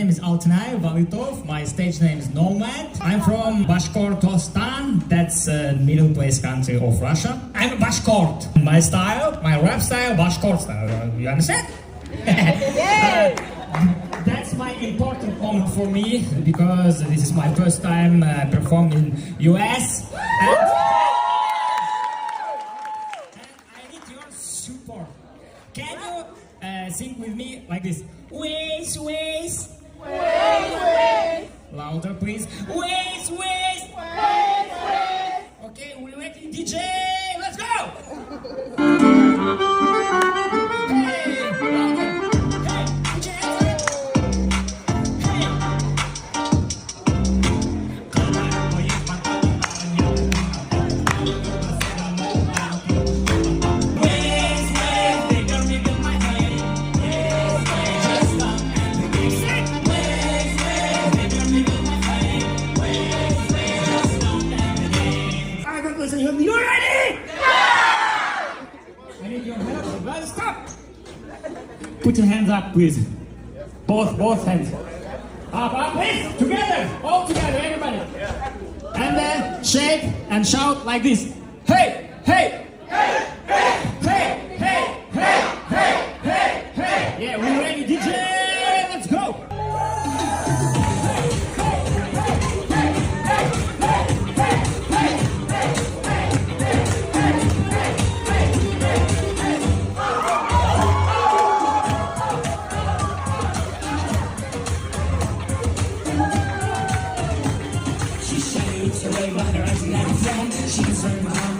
name is Altinay Valitov. My stage name is Nomad. I'm from Bashkortostan. That's middle place country of Russia. I'm a Bashkort. My style, my rap style, Bashkort style. You understand? That's my important moment for me because this is my first time performing in US. And I need your support. Can you sing with me like this? Ways, ways. Ways, ways. Louder, please. Ways, ways. Ways, ways. Okay, we ready, DJ? Let's go! Hey, louder. Hey, DJ. Hey. Ways, ways. They don't even my head. You ready? Yeah! I need your help. Let's stop. Put your hands up, please. Both hands. Up, please. Together. All together, everybody. And then shake and shout like this. Hey, hey. Hey, hey, hey, hey, hey, hey, hey, hey. Yeah, we ready, DJ? Let's go. She shakes her way, but her eyes are not from. She's from